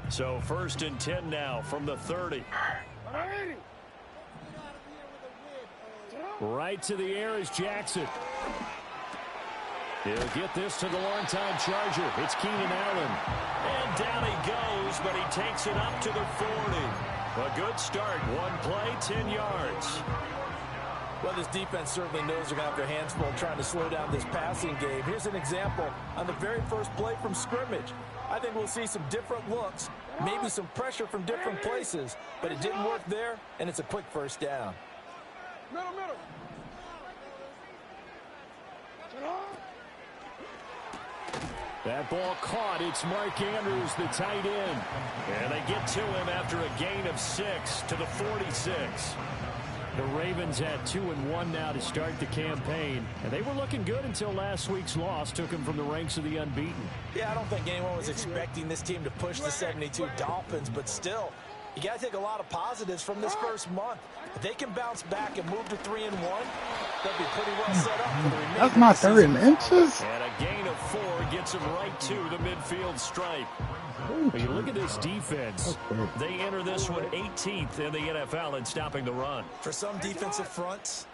So 1st and 10 now from the 30. Right to the air is Jackson. He'll get this to the longtime Charger. It's Keenan Allen. And down he goes, but he takes it up to the 40. A good start. One play, 10 yards. Well, this defense certainly knows they're going to have their hands full trying to slow down this passing game. Here's an example on the very first play from scrimmage. I think we'll see some different looks, maybe some pressure from different places, but it didn't work there, and it's a quick first down. Middle. That ball caught. It's Mark Andrews, the tight end. And they get to him after a gain of 6 to the 46. The Ravens had 2-1 now to start the campaign, and they were looking good until last week's loss took them from the ranks of the unbeaten. Yeah, I don't think anyone was expecting this team to push the 72 Dolphins, but still, you got to take a lot of positives from this first month. If they can bounce back and move to 3-1, they'll be pretty well set up for the remainder. That's not 30 inches. And a gain of 4 gets them right to the midfield stripe. When you look at this defense, they enter this one 18th in the NFL in stopping the run. For some defensive fronts,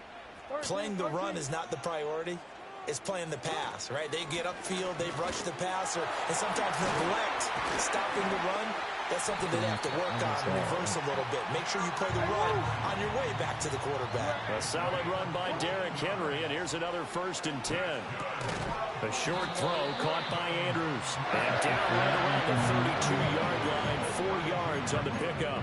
playing the run is not the priority. It's playing the pass, right? They get upfield, they rush the passer, and sometimes neglect stopping the run. That's something they have to work on and reverse a little bit. Make sure you play the run on your way back to the quarterback. A solid run by Derrick Henry, and here's another 1st and 10. A short throw caught by Andrews. And down right around the 32-yard line, 4 yards on the pickup.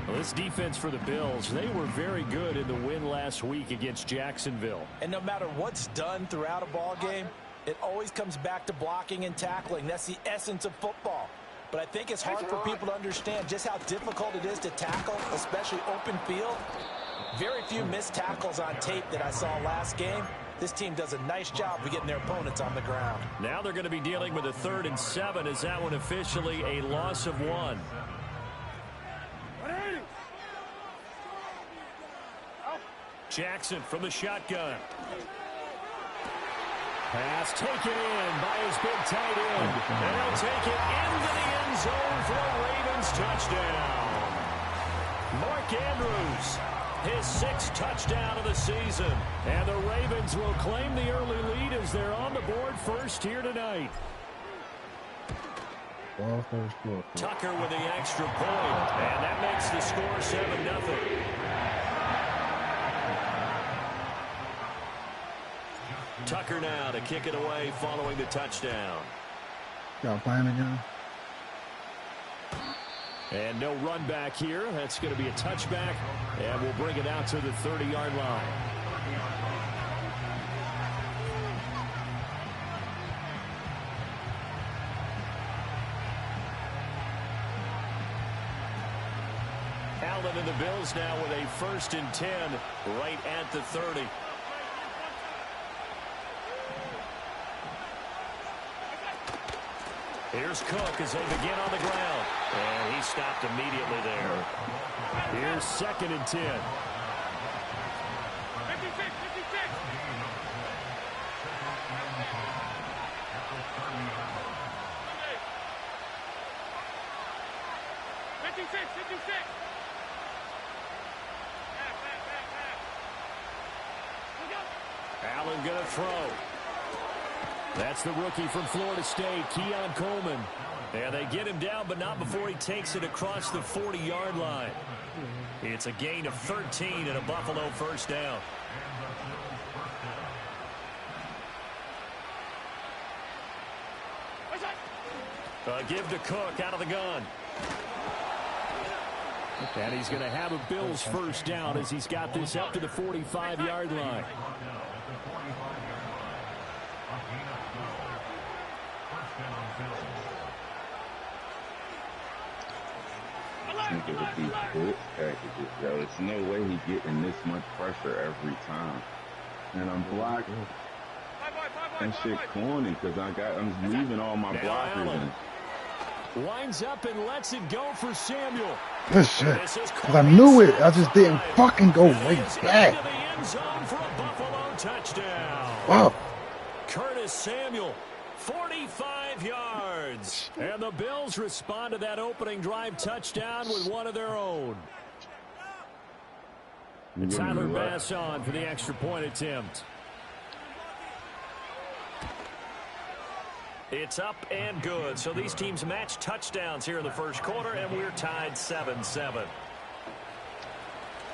Well, this defense for the Bills, they were very good in the win last week against Jacksonville. And no matter what's done throughout a ball game, it always comes back to blocking and tackling. That's the essence of football. But I think it's hard for people to understand just how difficult it is to tackle, especially open field. Very few missed tackles on tape that I saw last game. This team does a nice job of getting their opponents on the ground. Now they're going to be dealing with a 3rd and 7. Is that one officially a loss of 1? Jackson from the shotgun. Pass taken in by his big tight end. And he'll take it into the end zone for a Ravens touchdown. Mark Andrews, his 6th touchdown of the season. And the Ravens will claim the early lead as they're on the board first here tonight. Tucker with the extra point. And that makes the score 7-0. Tucker now to kick it away following the touchdown. Y'all playing again? And no run back here. That's going to be a touchback. And we'll bring it out to the 30-yard line. Allen and the Bills now with a 1st and 10 right at the 30. Here's Cook as they begin on the ground. And he stopped immediately there. Here's 2nd and 10. 56. Allen going to throw. That's the rookie from Florida State, Keon Coleman. And they get him down, but not before he takes it across the 40-yard line. It's a gain of 13 and a Buffalo 1st down. Give to Cook out of the gun. And he's going to have a Bills 1st down as he's got this up to the 45-yard line. Think it would be blitz packages, yo. There's no way he getting this much pressure every time. And I'm blocking. And shit corny because I'm leaving all my blockers in. Winds up and lets it go for Samuel. Good shit. Because I knew it. I just didn't fucking go right back. The end zone for a Buffalo touchdown. Wow. Curtis Samuel 45 yards. And the Bills respond to that opening drive touchdown with one of their own. And Tyler Bass on for the extra point attempt. It's up and good. So these teams match touchdowns here in the first quarter, and we're tied 7-7.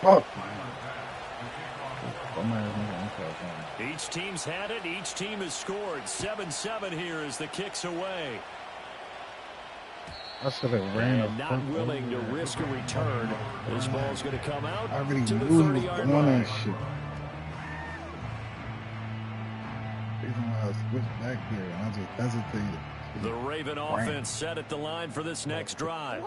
Oh. Each team's had it. Each team has scored. 7-7 here as the kick's away. I should have ran. And not willing to risk a return. This ball's going to come out I really to the knew he was 30-yard doing line. that shit. Reason why I switched back there, and I just hesitated. The Raven offense set at the line for this next drive.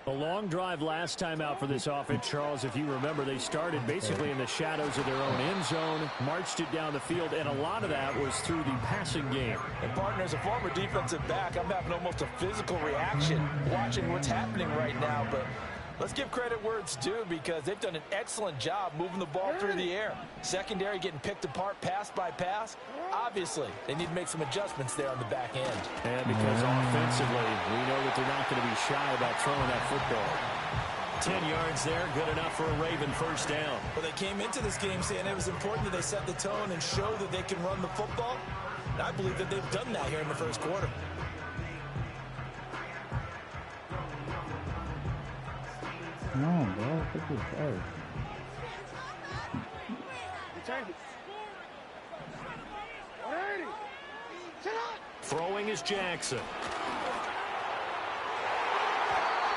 A long drive last time out for this offense, Charles. If you remember, they started basically in the shadows of their own end zone, marched it down the field, and a lot of that was through the passing game. And, partner, as a former defensive back, I'm having almost a physical reaction watching what's happening right now. But let's give credit where it's due, because they've done an excellent job moving the ball through the air. Secondary getting picked apart pass by pass. Obviously, they need to make some adjustments there on the back end. And because offensively, we know that they're not going to be shy about throwing that football. 10 yards there, good enough for a Raven first down. Well, they came into this game saying it was important that they set the tone and show that they can run the football. And I believe that they've done that here in the first quarter. Come on, bro. Look at this. Throwing is Jackson.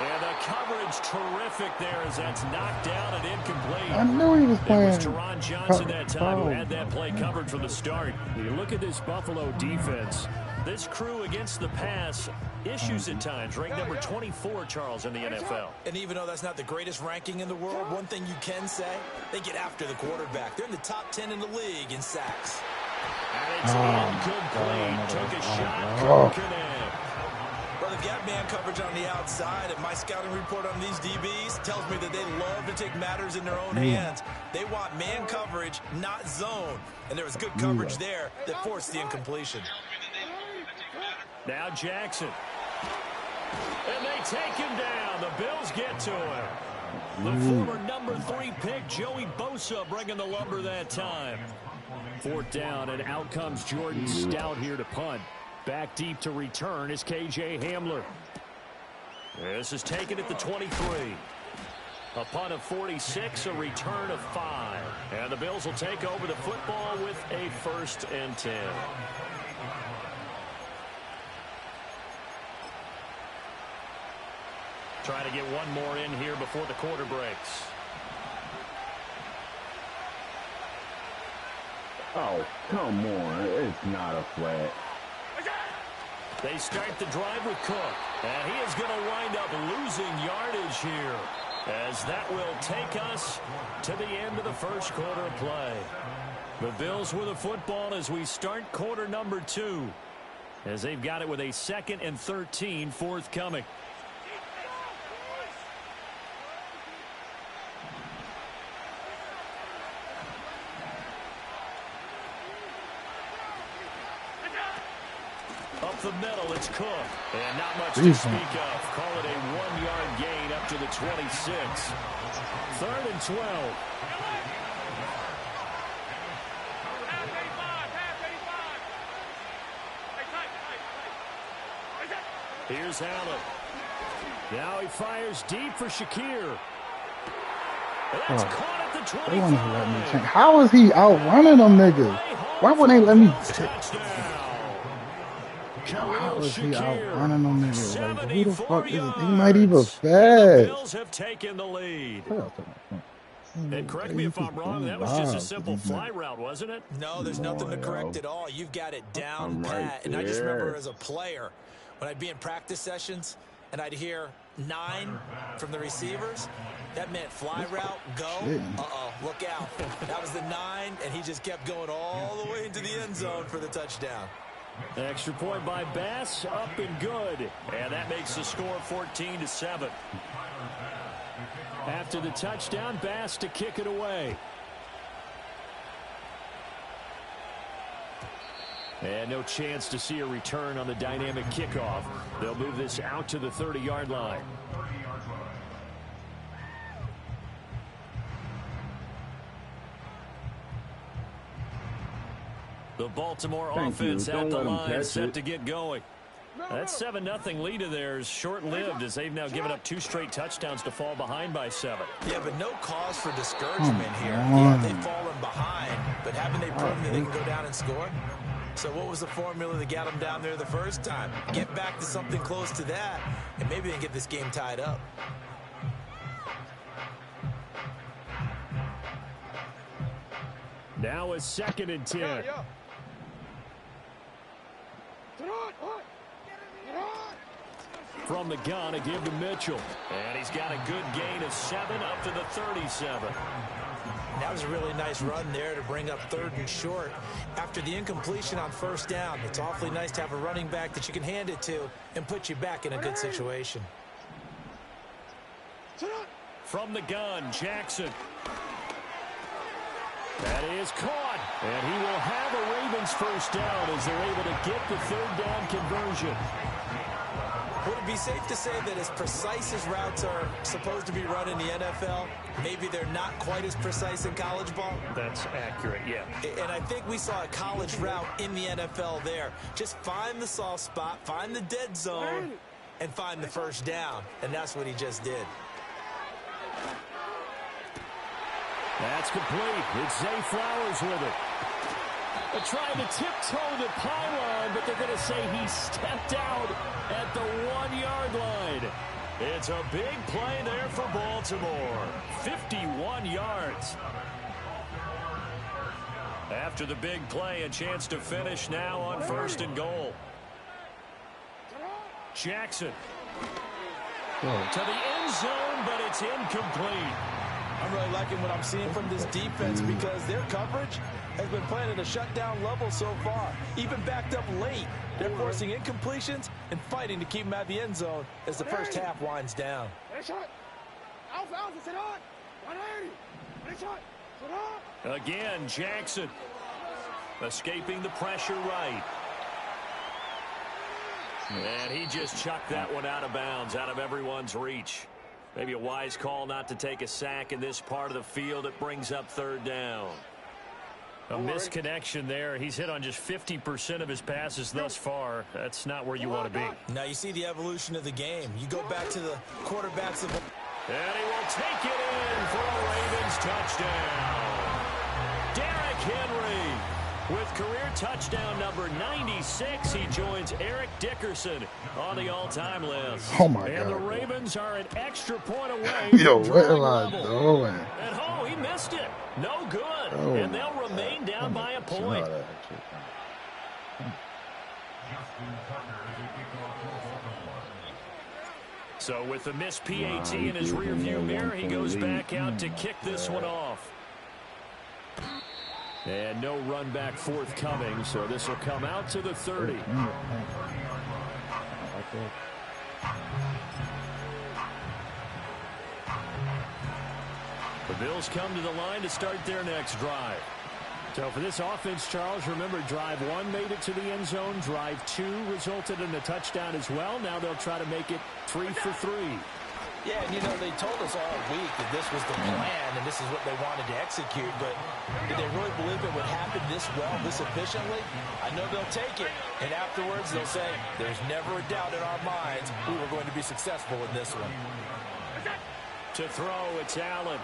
And the coverage terrific there as that's knocked down and incomplete. I knew he was It playing. was Teron Johnson that time who had that play covered from the start. You look at this Buffalo defense. This crew against the pass, issues at times. Ranked number 24, Charles, in the NFL. And even though that's not the greatest ranking in the world, one thing you can say, they get after the quarterback. They're in the top 10 in the league in sacks. And it's incomplete. Took a shot. Broken in. Well, they've got man coverage on the outside, and my scouting report on these DBs tells me that they love to take matters in their own hands. They want man coverage, not zone. And there was good coverage there that forced the incompletion. Now Jackson. And they take him down. The Bills get to him. The former number 3 pick, Joey Bosa, bringing the lumber that time. 4th down, and out comes Jordan Stout here to punt. Back deep to return is K.J. Hamler. This is taken at the 23. A punt of 46, a return of 5. And the Bills will take over the football with a 1st and 10. Trying to get one more in here before the quarter breaks. Oh, come on. It's not a flat. They start the drive with Cook. And he is going to wind up losing yardage here, as that will take us to the end of the first quarter of play. The Bills with the football as we start quarter number 2, as they've got it with a 2nd and 13 forthcoming. Up the middle, it's Cook. And not much to speak of. Call it a 1-yard gain up to the 26. 3rd and 12. Here's Allen. Now he fires deep for Shakir. That's caught at the 25. They wanted to let me change. How is he outrunning them niggas? Why wouldn't they let me? How is he outrunning them niggas? Like, who the fuck is it? He might even fast. The Bills have taken the lead. And correct me if I'm wrong, that was just a simple fly route, wasn't it? No, there's nothing to correct at all. You've got it down pat. And I just remember as a player, when I'd be in practice sessions and I'd hear 9 from the receivers, that meant fly route, go. Uh-oh, look out. That was the 9, and he just kept going all the way into the end zone for the touchdown. Extra point by Bass, up and good. And that makes the score 14-7. After the touchdown, Bass to kick it away. And no chance to see a return on the dynamic kickoff. They'll move this out to the 30-yard line. The Baltimore offense at the line, set to get going. That 7-0 lead of theirs short-lived as they've now given up 2 straight touchdowns to fall behind by 7. Yeah, but no cause for discouragement here. Yeah, they've fallen behind, but haven't they proven that they can go down and score? So what was the formula that got them down there the first time? Get back to something close to that, and maybe they can get this game tied up. Now a 2nd and 10. From the gun, a give to Mitchell. And he's got a good gain of 7 up to the 37. That was a really nice run there to bring up 3rd and short. After the incompletion on 1st down, it's awfully nice to have a running back that you can hand it to and put you back in a good situation. From the gun, Jackson. That is caught. And he will have a Ravens 1st down as they're able to get the 3rd down conversion. Would it be safe to say that as precise as routes are supposed to be run in the NFL, maybe they're not quite as precise in college ball? That's accurate, yeah. And I think we saw a college route in the NFL there. Just find the soft spot, find the dead zone, and find the 1st down. And that's what he just did. That's complete. It's Zay Flowers with it. They're trying to tiptoe the pylon, but they're going to say he stepped out at the 1-yard line. It's a big play there for Baltimore. 51 yards. After the big play, a chance to finish now on 1st and goal. Jackson. To the end zone, but it's incomplete. I'm really liking what I'm seeing from this defense because their coverage has been playing at a shutdown level so far. Even backed up late, they're forcing incompletions and fighting to keep them at the end zone as the 1st half winds down. Again, Jackson escaping the pressure right. And he just chucked that one out of bounds, out of everyone's reach. Maybe a wise call not to take a sack in this part of the field. It brings up 3rd down. A misconnection there. He's hit on just 50% of his passes thus far. That's not where you want to be. Now you see the evolution of the game. You go back to the quarterbacks of the... And he will take it in for a Ravens touchdown. Derrick Henry with career touchdown number 96. He joins Eric Dickerson on the all-time list. Oh, my God. And the Ravens are an extra point away. Yo, what am I doing? And oh, he missed it. No good. Oh, and they'll remain down by a point. So with the missed PAT in his rearview mirror, he goes back out to kick this one off. And no run back forthcoming, so this will come out to the 30. The Bills come to the line to start their next drive. So for this offense, Charles, remember drive 1 made it to the end zone. Drive 2 resulted in a touchdown as well. Now they'll try to make it 3 for 3. Yeah, and you know, they told us all week that this was the plan and this is what they wanted to execute, but did they really believe it would happen this well, this efficiently? I know they'll take it, and afterwards they'll say, there's never a doubt in our minds we were going to be successful in this one. To throw, it's Allen.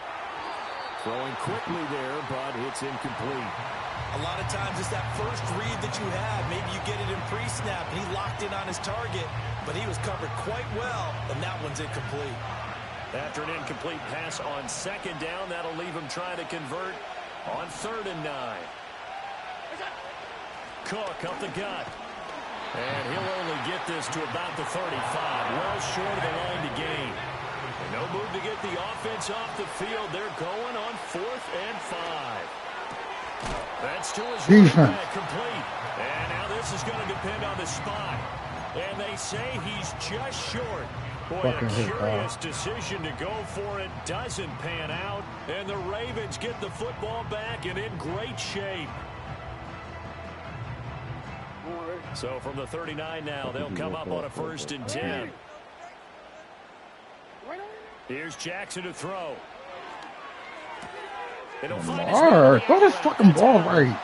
Throwing quickly there, but it's incomplete. A lot of times it's that first read that you have. Maybe you get it in pre-snap, and he locked in on his target, but he was covered quite well, and that one's incomplete. After an incomplete pass on 2nd down, that'll leave him trying to convert on 3rd and 9. Cook up the gut. And he'll only get this to about the 35, well short of the line to gain. No move to get the offense off the field. They're going on 4th and 5. That's to his running back, complete. And now this is going to depend on the spot. And they say he's just short. Boy, a curious decision to go for it. Doesn't pan out. And the Ravens get the football back and in great shape. So from the 39 now, they'll come up on a 1st and 10. Here's Jackson to throw. It'll find throw this fucking ball right.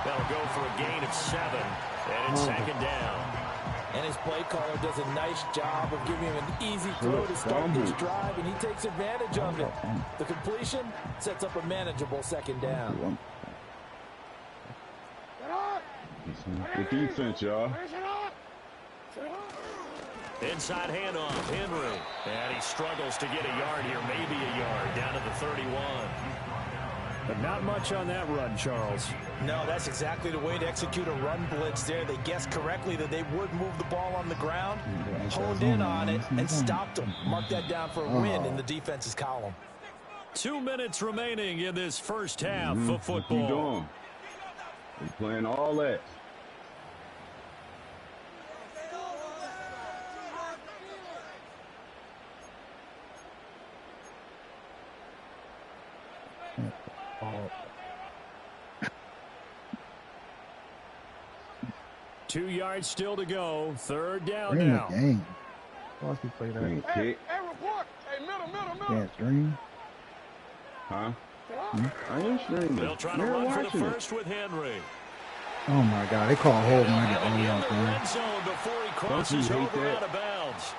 They'll go for a gain of 7, and it's 2nd down. And his play caller does a nice job of giving him an easy throw to start this drive, and he takes advantage of it. The completion sets up a manageable 2nd down. Good defense, y'all. Inside handoff, Henry. And he struggles to get a yard here, maybe a yard, down to the 31. But not much on that run, Charles. No, that's exactly the way to execute a run blitz there. They guessed correctly that they would move the ball on the ground, honed in on it, and stopped them. Mark that down for a win in the defense's column. 2 minutes remaining in this first half of football. What you doing? We're playing all that. Two yards still to go. 3rd down now. Game. Watch me play that. Hey, report. Hey, middle. Can't stream. Huh? I am streaming. They'll try to run for the first with Henry. Oh my God, they call a hold when I get all out there. Red zone before he crosses over out of bounds.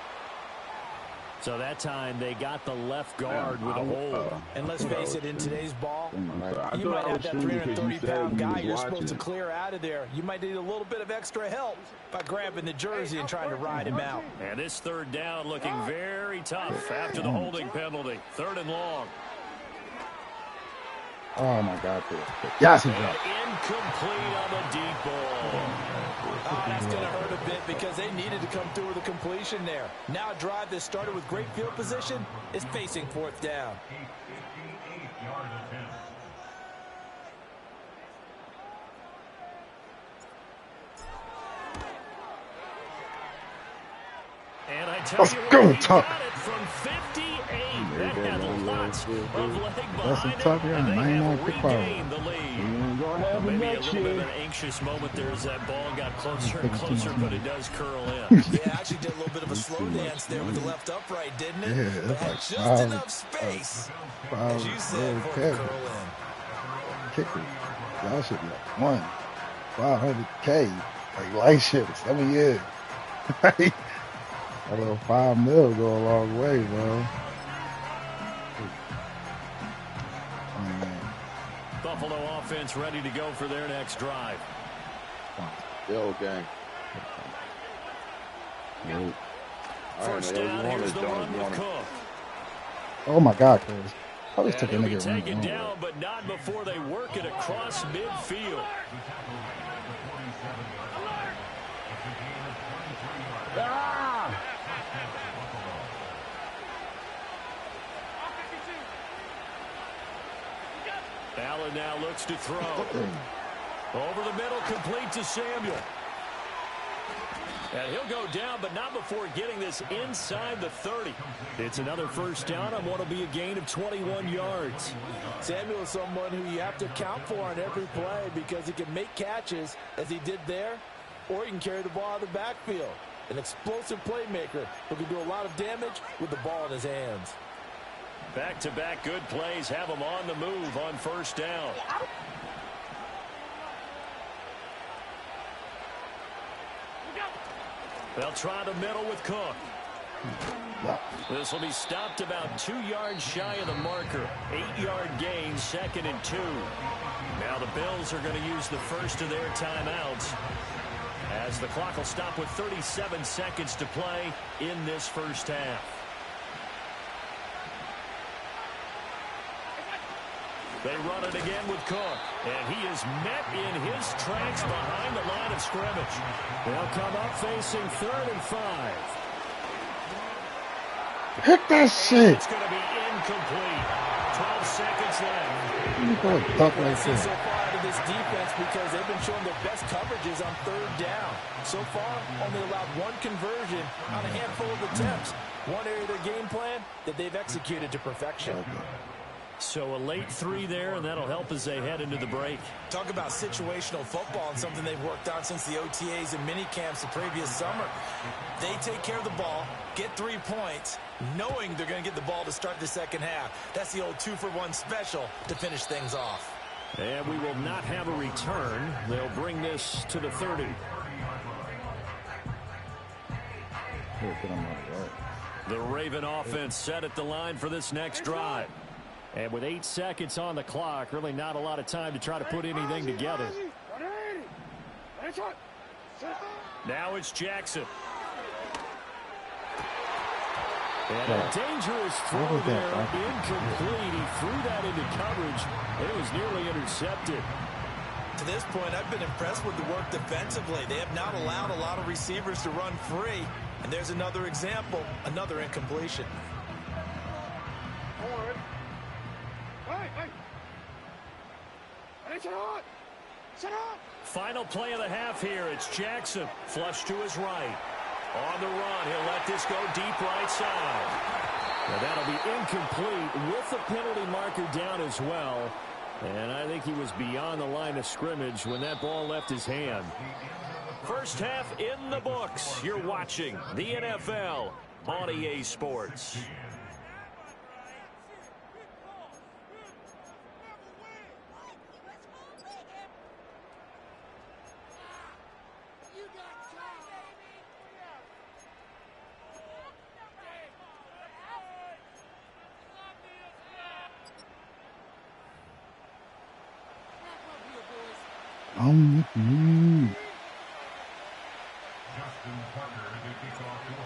So that time they got the left guard with a hold. And let's face it, in today's ball, you might have that 330-pound guy you're supposed to clear out of there. You might need a little bit of extra help by grabbing the jersey and trying to ride him out. And this 3rd down looking very tough after the holding penalty. 3rd and long. Oh my God, yes, he's up. Incomplete on the deep ball. Oh, that's going to hurt a bit because they needed to come through with a completion there. Now a drive that started with great field position is facing 4th down. And I tell Let's you go, what, he Tuck. got it from 58. That had lots of leg That's a behind Tuck, it, yeah, and they 99 have kick power. regained the lead. Maybe a little bit of an anxious moment there as that ball got closer and closer, but it does curl in. Yeah, actually did a little bit of a slow dance there with the left upright, didn't it? Yeah, but had just enough space, as you said, for it to curl in. Kicker. Y'all should be like 500K. Like light shit, 7 years. A little $5 million go a long way, bro. Buffalo offense ready to go for their next drive. Yo, gang. First down, here's the run with Cook. Oh my God, Chris. I just took a He'll be nigga taken down, but not before they work it across midfield. Allen now looks to throw. Over the middle, complete to Samuel. And he'll go down, but not before getting this inside the 30. It's another first down on what will be a gain of 21 yards. Samuel is someone who you have to account for on every play because he can make catches, as he did there, or he can carry the ball out of the backfield. An explosive playmaker who can do a lot of damage with the ball in his hands. Back-to-back good plays have him on the move on first down. They'll try the middle with Cook. This will be stopped about 2 yards shy of the marker. 8-yard gain, 2nd and 2. Now the Bills are going to use the first of their timeouts, as the clock will stop with 37 seconds to play in this first half. They run it again with Cook, and he is met in his tracks behind the line of scrimmage. They'll come up facing 3rd and 5. Hit that shit. It's going to be incomplete. 12 seconds left. You go duck like So this. far out of this defense because they've been showing their best coverages on 3rd down. So far, only allowed one conversion on a handful of attempts. One area of their game plan that they've executed to perfection. So a late 3 there, and that'll help as they head into the break. Talk about situational football and something they've worked on since the OTAs and mini camps the previous summer. They take care of the ball, get 3 points, knowing they're going to get the ball to start the second half. That's the old 2-for-1 special to finish things off. And we will not have a return. They'll bring this to the 30. The Raven offense set at the line for this next drive. And with 8 seconds on the clock, really not a lot of time to try to put anything together. Now it's Jackson. And a dangerous throw there, incomplete. He threw that into coverage, and it was nearly intercepted. To this point, I've been impressed with the work defensively. They have not allowed a lot of receivers to run free. And there's another example, another incompletion. Final play of the half here. It's Jackson. Flush to his right. On the run. He'll let this go deep right side. Now that'll be incomplete with the penalty marker down as well. And I think he was beyond the line of scrimmage when that ball left his hand. First half in the books. You're watching the NFL on EA Sports.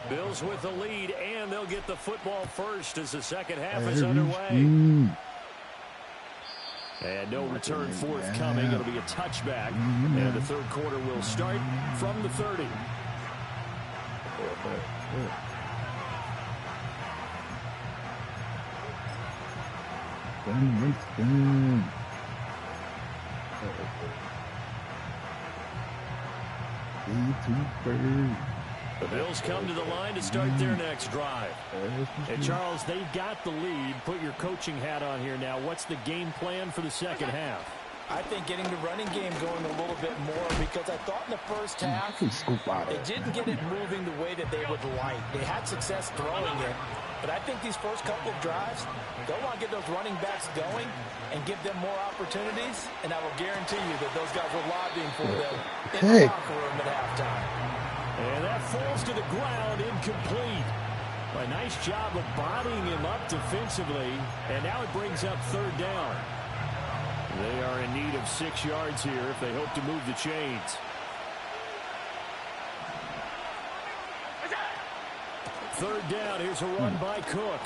Bills with the lead, and they'll get the football first as the second half is underway. And no return forthcoming. It'll be a touchback. And the third quarter will start from the 30. The Bills come to the line to start their next drive. And Charles, they've got the lead. Put your coaching hat on here now. What's the game plan for the second half? I think getting the running game going a little bit more, because I thought in the first half they didn't get it moving the way that they would like. They had success throwing it, but I think these first couple of drives, they'll want to get those running backs going and give them more opportunities, and I will guarantee you that those guys were lobbying for them in the locker room at halftime. And that falls to the ground, incomplete. A nice job of bodying him up defensively, and now it brings up third down. They are in need of 6 yards here if they hope to move the chains. Third down, here's a run by Cook.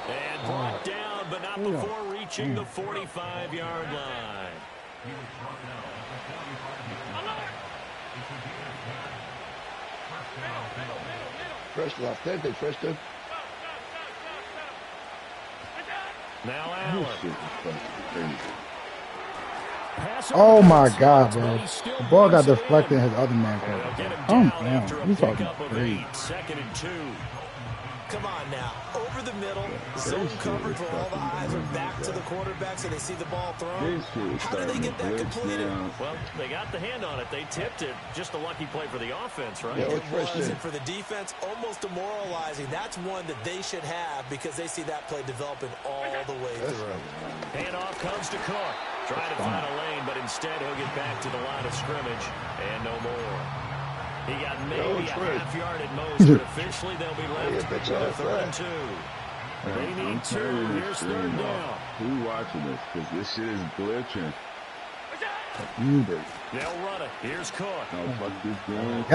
And brought down, but not before reaching the 45-yard line. Pressure, authentic pressure. Now Allen. Oh my God, bro. The ball got deflected in his other man. Calm down. You talking crazy. Second and 2. Come on now. Over the middle, zone coverage where all the eyes are back to the quarterback so they see the ball thrown. How did they get that completed? Well, they got the hand on it. They tipped it. Just a lucky play for the offense, right? Yeah, It was, and for the defense, almost demoralizing. That's one that they should have because they see that play developing all the way through. Handoff comes to Cook. Trying to find a lane, but instead he'll get back to the line of scrimmage and no more. He got maybe a half yard at most, but officially they'll be left with a 3rd and 2. They need 2. Here's third down. Who's watching this? Because this shit is glitching. They'll run it. Here's Cook. No, fuck this game.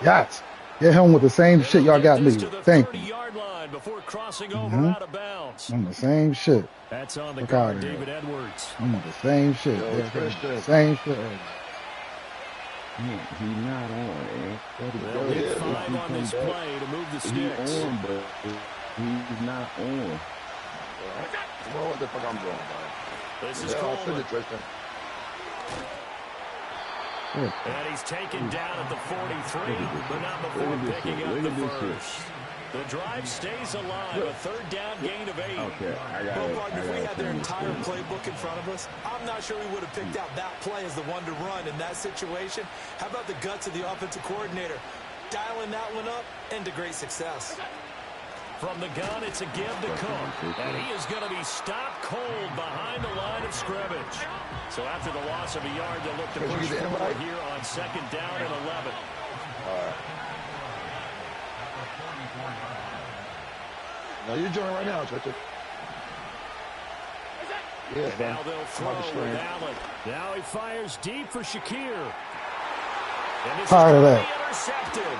Yes. Get him with the same shit y'all got me. Thank you. Yard line before crossing over out of bounds. I'm the same shit. That's on the guard, David Edwards. I'm on the same shit. Same shit. He's not on, eh? They'll hit 5 on this play to move the sticks. He's on, but he's not on. What the fuck I'm doing, man? This is Coleman. And he's taken down at the 43, but not before picking up the first. The drive stays alive. A third down gain of 8. Okay, I got it. If we had their entire playbook in front of us, I'm not sure we would have picked out that play as the one to run in that situation. How about the guts of the offensive coordinator? Dialing that one up into great success. From the gun, it's a give to Cook. And he is going to be stopped cold behind the line of scrimmage. So after the loss of a yard, they'll look to push forward here on 2nd down and 11. Now you're joining right now, Churchill. And now they'll throw with Allen. Now he fires deep for Shakir. And this is intercepted.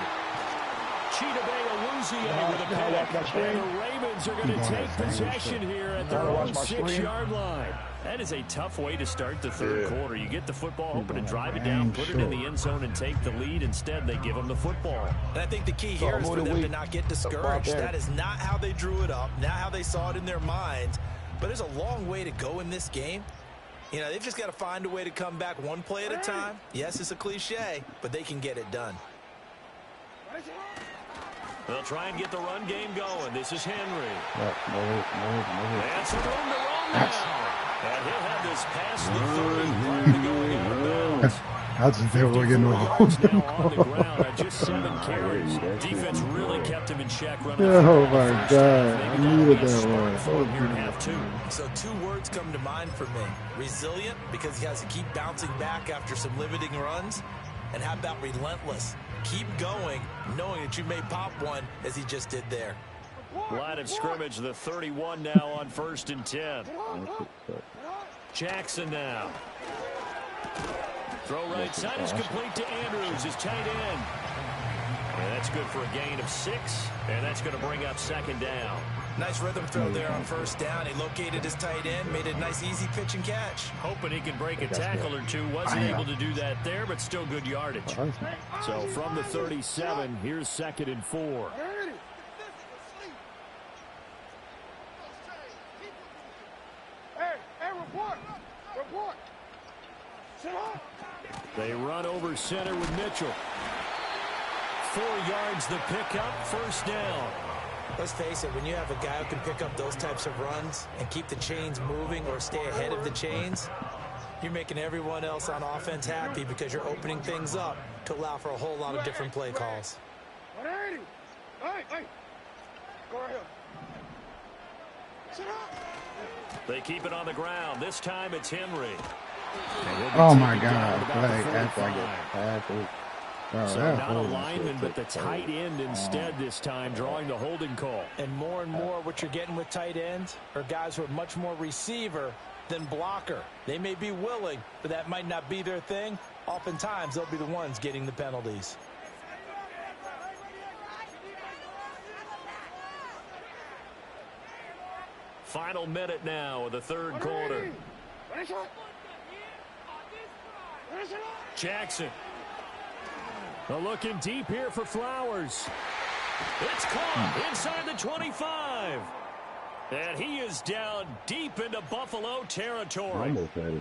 With a pick. And the Ravens are going to take possession here at their own 6-yard line. That is a tough way to start the third quarter. You get the football, hoping to drive it down, put it in the end zone, and take the lead. Instead, they give them the football. And I think the key here is for them to not get discouraged. That is not how they drew it up, not how they saw it in their minds. But there's a long way to go in this game. You know, they've just got to find a way to come back one play at a time. Yes, it's a cliche, but they can get it done. They'll try and get the run game going. This is Henry. And some room to run now. And he'll have this past the 30 prior to going out of bounds. I just think we're getting now on the ground at just 7 carries. Defense really kept him in check. Running oh my God. I needed that one. So 2 words come to mind for me. Resilient, because he has to keep bouncing back after some limiting runs. And how about relentless? Keep going, knowing that you may pop one, as he just did there. Line of scrimmage, the 31 now on 1st and 10. Jackson now. Throw right side is complete to Andrews, his tight end. And that's good for a gain of 6, and that's going to bring up 2nd down. Nice rhythm throw there on 1st down. He located his tight end, made a nice easy pitch and catch. Hoping he can break a tackle or two. Wasn't able to do that there, but still good yardage. So from the 37, here's 2nd and 4. They run over center with Mitchell. 4 yards the pickup, 1st down. Let's face it, when you have a guy who can pick up those types of runs and keep the chains moving or stay ahead of the chains, you're making everyone else on offense happy because you're opening things up to allow for a whole lot of different play calls. They keep it on the ground. This time it's Henry. Oh my God. After I get past it. So not a lineman, but the tight end instead this time, drawing the holding call. And more what you're getting with tight ends are guys who are much more receiver than blocker. They may be willing, but that might not be their thing. Oftentimes, they'll be the ones getting the penalties. Final minute now of the third quarter. Jackson. Looking deep here for Flowers. It's caught inside the 25. And he is down deep into Buffalo territory.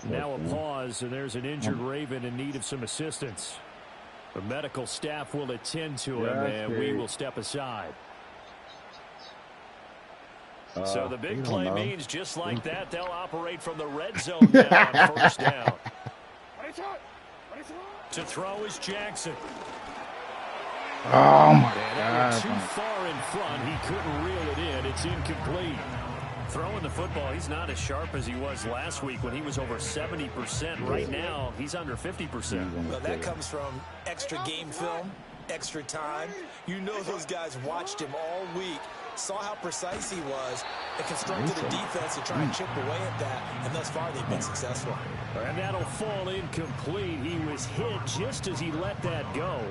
Now a pause, and there's an injured Raven in need of some assistance. The medical staff will attend to him, and we will step aside. So the big play means just like that, they'll operate from the red zone now on 1st down. To throw is Jackson. Oh my God. Too far in front, he couldn't reel it in. It's incomplete. Throwing the football, he's not as sharp as he was last week when he was over 70%. Right now, he's under 50%. Well, that comes from extra game film, extra time. You know those guys watched him all week, saw how precise he was, and constructed a defense to try and chip away at that, and thus far they've been successful. And that'll fall incomplete. He was hit just as he let that go.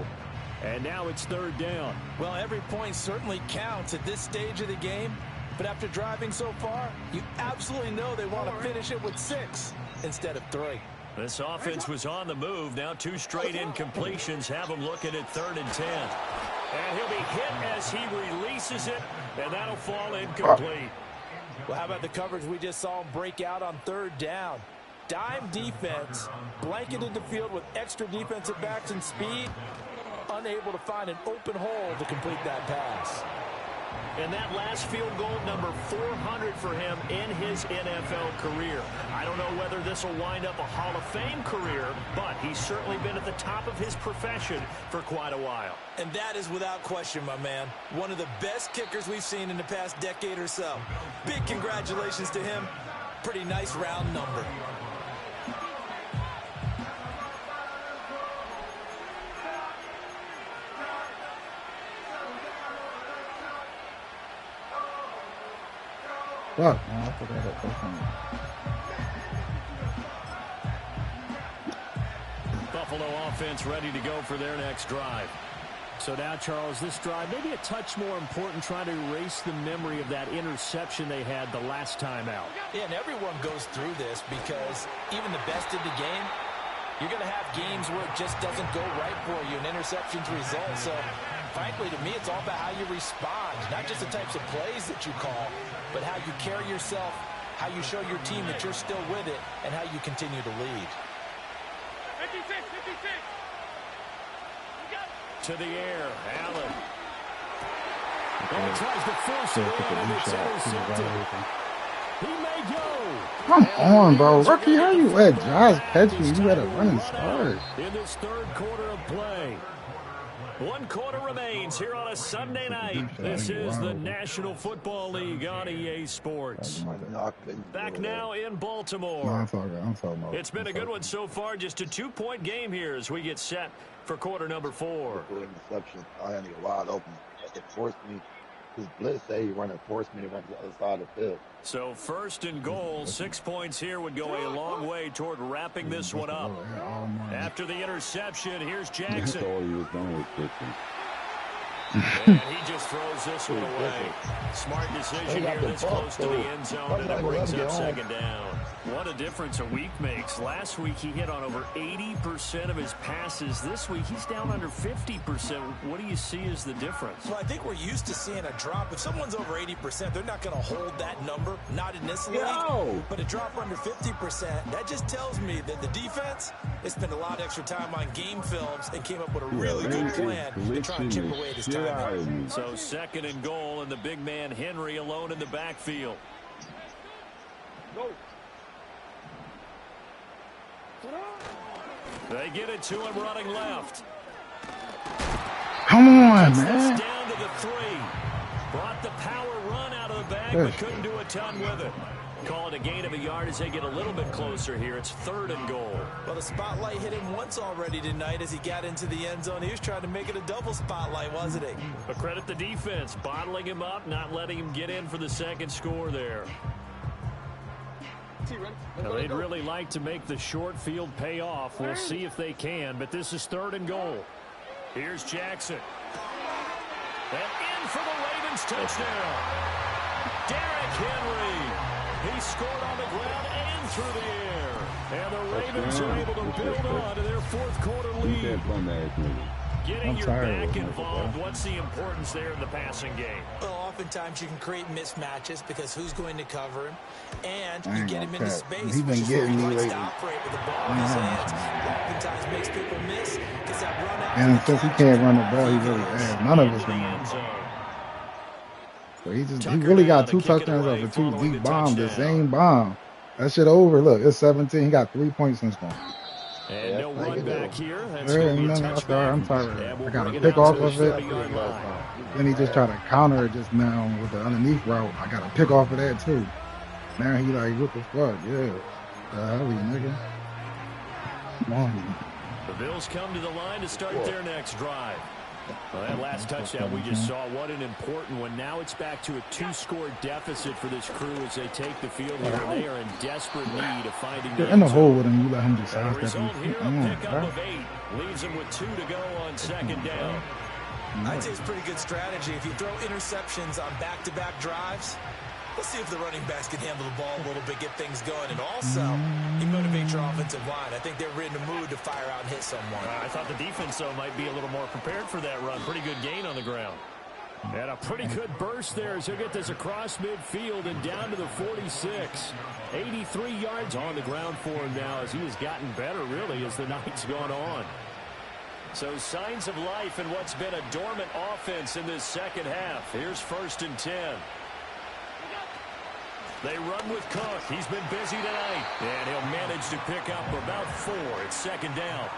And now it's 3rd down. Well, every point certainly counts at this stage of the game, but after driving so far, you absolutely know they want to finish it with 6 instead of 3. This offense was on the move. Now 2 straight incompletions have him looking at 3rd and 10. And he'll be hit as he releases it, and that'll fall incomplete. Well, how about the coverage we just saw him break out on 3rd down? Dime defense, blanketed the field with extra defensive backs and speed, unable to find an open hole to complete that pass. And that last field goal, number 400 for him in his NFL career. I don't know whether this will wind up a Hall of Fame career, but he's certainly been at the top of his profession for quite a while. And that is without question, my man. One of the best kickers we've seen in the past decade or so. Big congratulations to him. Pretty nice round number. Fuck, man, I forgot that person. Buffalo offense ready to go for their next drive. So now, Charles, this drive maybe a touch more important, trying to erase the memory of that interception they had the last time out. Yeah, and everyone goes through this because even the best in the game, you're going to have games where it just doesn't go right for you, and interceptions result. So, frankly, to me, it's all about how you respond, not just the types of plays that you call, but how you carry yourself, how you show your team that you're still with it, and how you continue to lead. 56. To the air, Allen. And he tries to force it in, and it's intercepted. He may go. Come on, bro. Rookie, how you let Josh catch you? You had a running start. In this third quarter of play. 1 quarter remains here on a Sunday night. This is the National Football League on EA Sports. Back now in Baltimore. No, I'm talking about. It's been a good one so far. Just a 2-point game here as we get set for quarter number 4. Interception. I had to get wide open. It forced me. His blitz say he running, forced me to run to the other side of the field. So first and goal, 6 points here would go a long way toward wrapping this one up. After the interception, here's Jackson. That's all he was doing with pitching. And he just throws this one away. Smart decision here this close to the end zone, and it brings up second down. What a difference a week makes. Last week he hit on over 80% of his passes. This week he's down under 50%. What do you see as the difference? Well, I think we're used to seeing a drop. If someone's over 80%, they're not going to hold that number, not in this league. No. But a drop under 50%, that just tells me that the defense has spent a lot of extra time on game films and came up with a really good plan to try and chip away this time. So second and goal, and the big man Henry alone in the backfield. Go. They get it to him running left. Come on, Gets man. this down to the 3. Brought the power run out of the bag, but couldn't do a ton with it. Call it a gain of a yard as they get a little bit closer here. It's third and goal. Well, the spotlight hit him once already tonight as he got into the end zone. He was trying to make it a double spotlight, wasn't he? But credit the defense, bottling him up, not letting him get in for the second score there. Now, they'd really like to make the short field pay off. We'll see if they can, but this is third and goal. Here's Jackson. And in for the Ravens touchdown. Derrick Henry. He scored on the ground and through the air. And the Ravens are able to build on to their fourth quarter lead. Getting your back involved, what's the importance there in the passing game? Well, oftentimes you can create mismatches because who's going to cover him, and you get him into space. He's been getting me lately. To operate with the ball in his hands. Oftentimes makes people miss because that run out. And since he can't run the ball, he really has. None of us can run. So he really got 2 touchdowns off of 2 deep bombs, the same bomb. That shit over. Look, it's 17. He got 3 points since then. And no run back here. That's going to be a touchback. I'm sorry. I got to pick off of it. Then he just tried to counter it just now with the underneath route. I got to pick off of that too. Now he like, what the fuck? Yeah. Hell, nigga. Come on. The Bills come to the line to start their next drive. Well, that last touchdown we just saw, what an important one. Now it's back to a 2-score deficit for this crew as they take the field here. They are in desperate need of finding the in the hole with him. You let him just sidestep result him. here, a pickup of 8. Leaves him with 2 to go on second down. I'd say it's pretty good strategy. If you throw interceptions on back-to-back drives, let's see if the running backs can handle the ball a little bit, get things going. And also, you motivate your offensive line. I think they're in the mood to fire out and hit someone. I thought the defense, though, might be a little more prepared for that run. Pretty good gain on the ground. And a pretty good burst there as he'll get this across midfield and down to the 46. 83 yards on the ground for him now as he has gotten better, really, as the night's gone on. So signs of life in what's been a dormant offense in this second half. Here's 1st and 10. They run with Cook. He's been busy tonight. And he'll manage to pick up about 4 at 2nd down.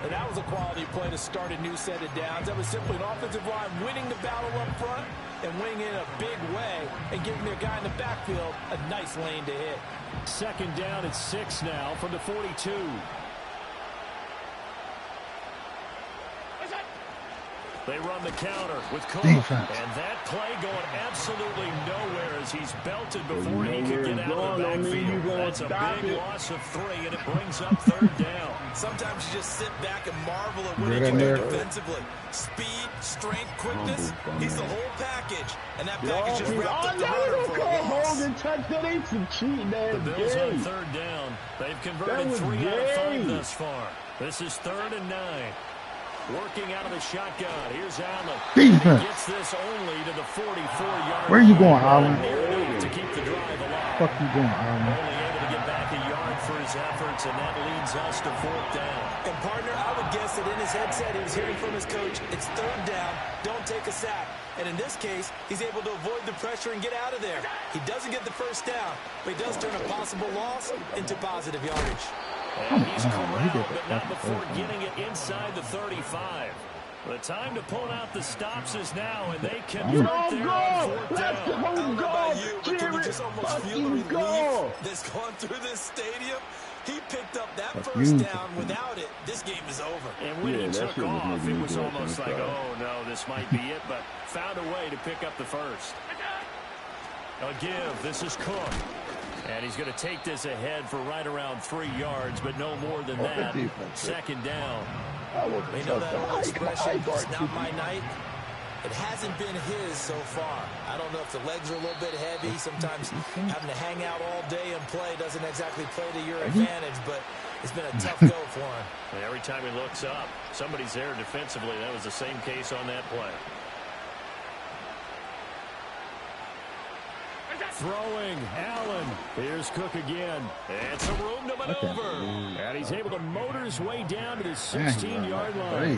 And that was a quality play to start a new set of downs. That was simply an offensive line winning the battle up front and winning it in a big way and giving their guy in the backfield a nice lane to hit. 2nd down at 6 now from the 42. They run the counter with Cook. Defense. And that play going absolutely nowhere as he's belted before he could get out of the backfield. That's a big loss of 3, and it brings up 3rd down. Sometimes you just sit back and marvel at what he can do defensively. Speed, strength, quickness, he's the whole package. And that package just wrapped up the runner for a loss. The Bills on 3rd down. They've converted 3 out of 5 thus far. This is 3rd and 9. Working out of the shotgun. Here's Allen. Defense. He gets this only to the 44-yard Where you going, line. Allen? To keep the drive alive. Fuck you doing, Allen? Only able to get back a yard for his efforts, and that leads us to 4th down. And partner, I would guess that in his headset he was hearing from his coach, it's 3rd down, don't take a sack. And in this case, he's able to avoid the pressure and get out of there. He doesn't get the 1st down, but he does turn a possible loss into positive yardage. And he's corralled, but not before getting it inside the 35. The time to pull out the stops is now, and they convert there on 4th down. I don't know about you, but can you just almost feel the relief that's gone through this stadium? He picked up that 1st down. Without it, this game is over. And when he took off, it was almost like, oh, no, this might be it, but found a way to pick up the 1st. A give. This is Cook. And he's going to take this ahead for right around 3 yards, but no more than that. 2nd down. You know that old expression, it's not my night? It hasn't been his so far. I don't know if the legs are a little bit heavy. Sometimes having to hang out all day and play doesn't exactly play to your advantage, but it's been a tough go for him. And every time he looks up, somebody's there defensively. That was the same case on that play. Throwing, Allen. Here's Cook again. It's a room to maneuver. And he's able to motor his way down to the 16-yard line.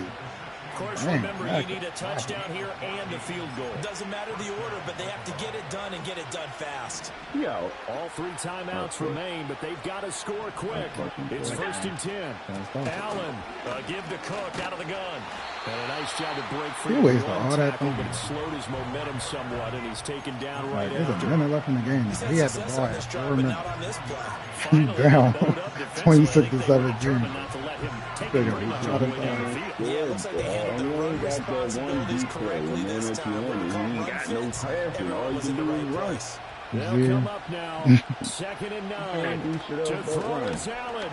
Of course, remember, you need a touchdown here and a field goal. Doesn't matter the order, but they have to get it done and get it done fast. Yo, all 3 timeouts remain, but they've got to score quick. It's 1st and 10. Allen, give to Cook out of the gun. And a nice job to break free of one tackle, but it slowed his momentum somewhat, and he's taken down right after. There's a minute left in the game. He had the ball at 4 minutes. He's down 26 to 17. Yeah, it looks like they handled the run responsibilities correctly this time. When it comes to offense, everyone was in the right place. They'll come up now. 2nd and 9. To throw is Allen.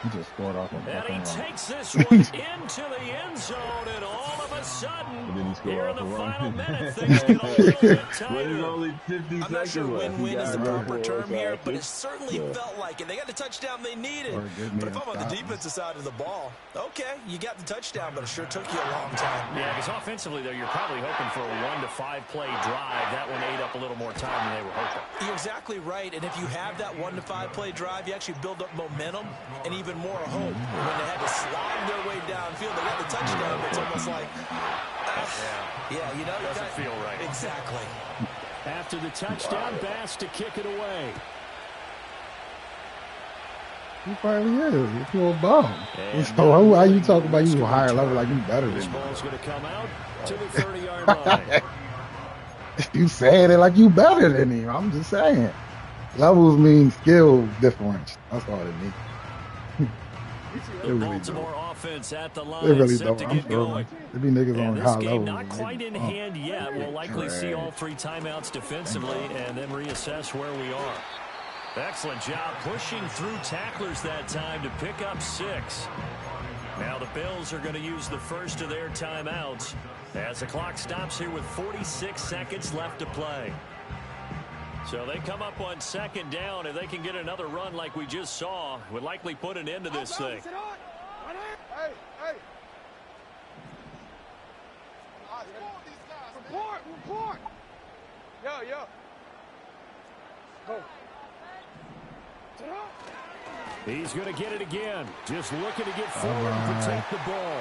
He just scored off of And he takes this one into the end zone, and all of a sudden, here in the final minute, things get a little bit tighter. I'm not sure win-win is the proper term here, but it certainly felt like it. They got the touchdown they needed. But if I'm on the defensive side of the ball, okay, you got the touchdown, but it sure took you a long time. Yeah, because offensively, though, you're probably hoping for a 1 to 5 play drive. That one ate up a little more time than they were hoping. You're exactly right, and if you have that 1 to 5 play drive, you actually build up momentum and even more hope. When they had to slide their way downfield, they got the touchdown, but it's almost like, yeah, you know, doesn't feel right. Exactly. After the touchdown, Bass to kick it away. He probably is. He's a bum. So how you talking about you a higher level like you better than This him? ball's going to come out to the 30-yard line. You saying it like you better than him. I'm just saying. Levels mean skill difference. That's all it means. The Baltimore offense at the line, They really set don't. to I'm get going. There be niggas And on this high game level. not quite in hand yet. We'll likely see all 3 timeouts defensively and then reassess where we are. Excellent job pushing through tacklers that time to pick up 6. Now the Bills are going to use the first of their timeouts as the clock stops here with 46 seconds left to play. So they come up on 2nd down. If they can get another run like we just saw, would likely put an end to this thing. Hey, hey. Report. Yo. Go. He's going to get it again. Just looking to get forward and protect the ball.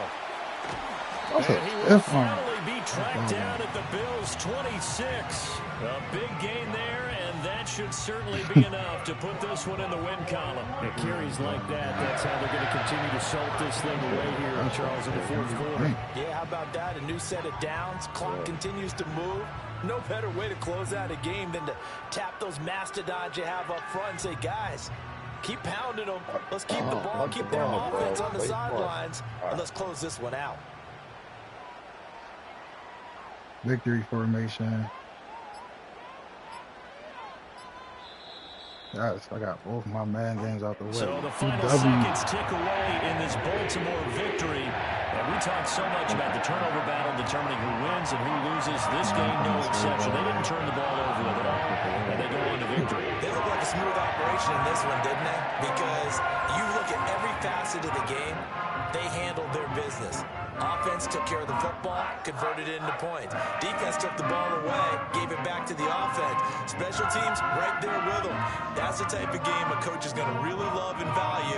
That's And he a will stiff one. finally be tracked down at the Bills' 26. A big gain there, and that should certainly be enough to put this one in the win column. It carries like that. That's how they're going to continue to salt this thing away here, Charles, in the fourth quarter. Yeah, how about that? A new set of downs. Clock continues to move. No better way to close out a game than to tap those mastodons you have up front and say, guys, keep pounding them. Let's keep the ball, keep their offense on the sidelines, and let's close this one out. Victory formation. Yes, I got both my man games out the way. So the final seconds tick away in this Baltimore victory. And we talked so much about the turnover battle determining who wins and who loses. This game, no exception. They didn't turn the ball over at all, and they go on to victory. They look like a smooth operation in this one, didn't they? Because you look at every facet of the game, they handled their business. Offense took care of the football, converted it into points. Defense took the ball away, gave it back to the offense. Special teams right there with them. That's the type of game a coach is going to really love and value.